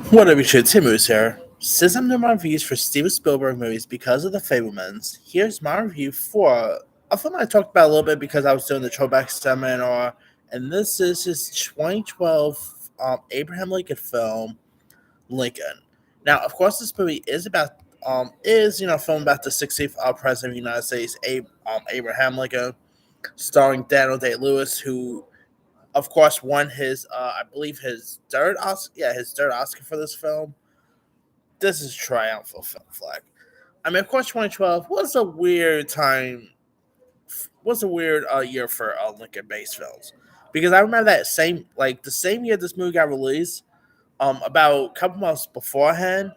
What up, you should Tim Moose here. Since I'm doing my reviews for Steven Spielberg movies because of The Fablemans, here's my review for a film I talked about a little bit because I was doing the throwback seminar, and this is his 2012 Abraham Lincoln film, Lincoln. Now, of course, this movie is about a film about the 16th president of the United States, Abraham Lincoln, starring Daniel Day Lewis, who of course won his I believe his third Oscar, his third Oscar for this film. This is triumphal film flag. I mean, of course, 2012 was a weird time, was a weird year for Lincoln-based films, because I remember that the same year this movie got released, about a couple months beforehand,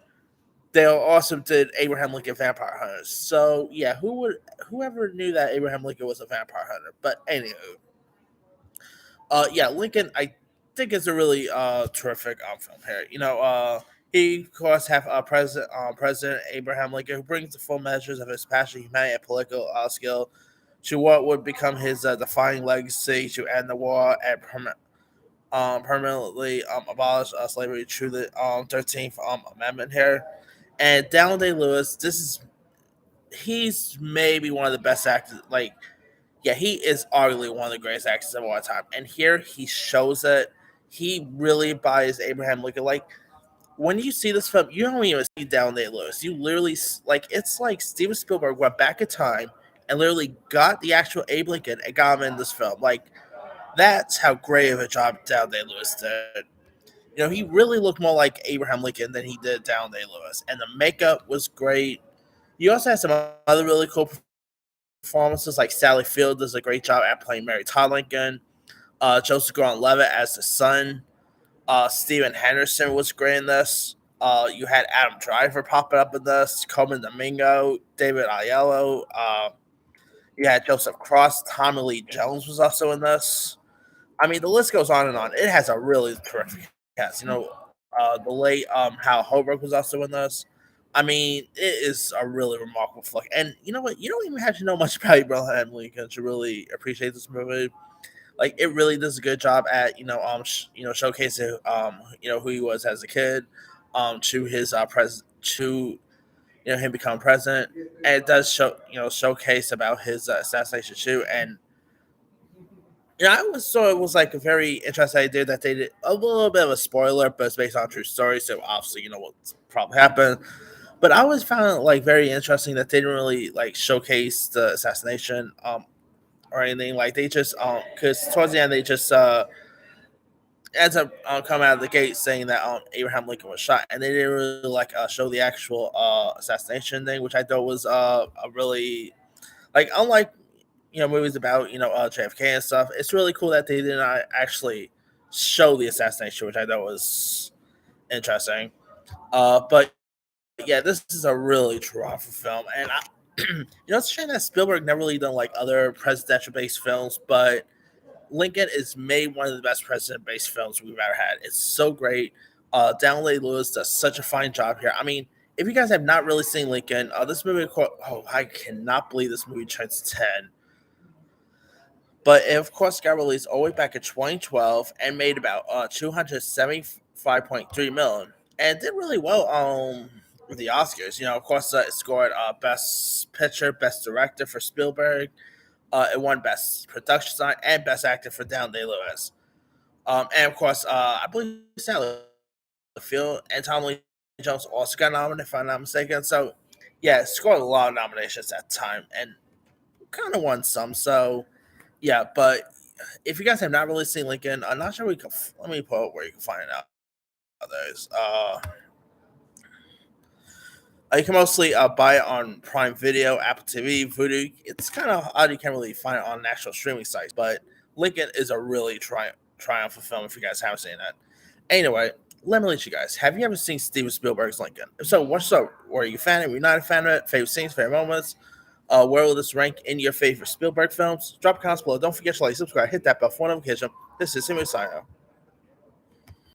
they also did Abraham Lincoln Vampire Hunters. So yeah, whoever knew that Abraham Lincoln was a vampire hunter? But anywho, yeah, Lincoln, I think is a really terrific film here. He of course have President Abraham Lincoln, who brings the full measures of his passion, humanity, and political skill to what would become his defining legacy to end the war and permanently abolish slavery through the 13th Amendment here. And Daniel Day Lewis, he's maybe one of the best actors. Yeah, he is arguably one of the greatest actors of all time. And here he shows it. He really embodies Abraham Lincoln. Like, when you see this film, you don't even see Daniel Day Lewis. You literally, it's like Steven Spielberg went back in time and literally got the actual Abe Lincoln and got him in this film. Like, that's how great of a job Daniel Day Lewis did. He really looked more like Abraham Lincoln than he did Daniel Day Lewis. And the makeup was great. You also had some other really cool performances, like Sally Field does a great job at playing Mary Todd Lincoln. Joseph Gordon-Levitt as the son. Stephen Henderson was great in this. You had Adam Driver popping up in this. Coleman Domingo, David Aiello. You had Joseph Cross. Tommy Lee Jones was also in this. I mean, the list goes on and on. It has a really terrific cast. The late Hal Holbrook was also in this. I mean, it is a really remarkable flick. And you know what? You don't even have to know much about Abraham Lincoln to really appreciate this movie. Like, it really does a good job at showcasing who he was as a kid, to his to him becoming president, and it does showcase about his assassination too. And I was so it was like a very interesting idea that they did a little bit of a spoiler, but it's based on a true story, so obviously what's probably happened. But I always found it like very interesting that they didn't really like showcase the assassination or anything. Like, they just because towards the end they just ends up coming out of the gate saying that Abraham Lincoln was shot, and they didn't really like show the actual assassination thing, which I thought was a really, like, unlike movies about JFK and stuff. It's really cool that they did not actually show the assassination, which I thought was interesting. But yeah, this is a really terrific film, and it's a shame that Spielberg never really done like other presidential based films, but Lincoln is made one of the best president based films we've ever had. It's so great. Daniel Day Lewis does such a fine job here. I mean, if you guys have not really seen Lincoln, this movie, I cannot believe this movie turns 10. But it, of course, got released all the way back in 2012 and made about 275.3 million, and did really well with the Oscars. Of course, it scored Best Picture, Best Director for Spielberg. It won Best Production Design and Best Actor for Daniel Day Lewis. And of course, I believe Sally Field and Tommy Lee Jones also got nominated, if I'm not mistaken. So, yeah, it scored a lot of nominations at the time and kind of won some. So, yeah, but if you guys have not really seen Lincoln, I'm not sure let me pull up where you can find it out. Others. You can mostly buy it on Prime Video, Apple TV, Vudu. It's kind of odd you can't really find it on actual streaming sites, but Lincoln is a really triumphant film if you guys haven't seen it. Anyway, let me let you guys. Have you ever seen Steven Spielberg's Lincoln? If so, what's up? Were you a fan of it? Were you not a fan of it? Favorite scenes, favorite moments? Where will this rank in your favorite Spielberg films? Drop comments below. Don't forget to like, subscribe, hit that bell for notification. This is Simon signing out.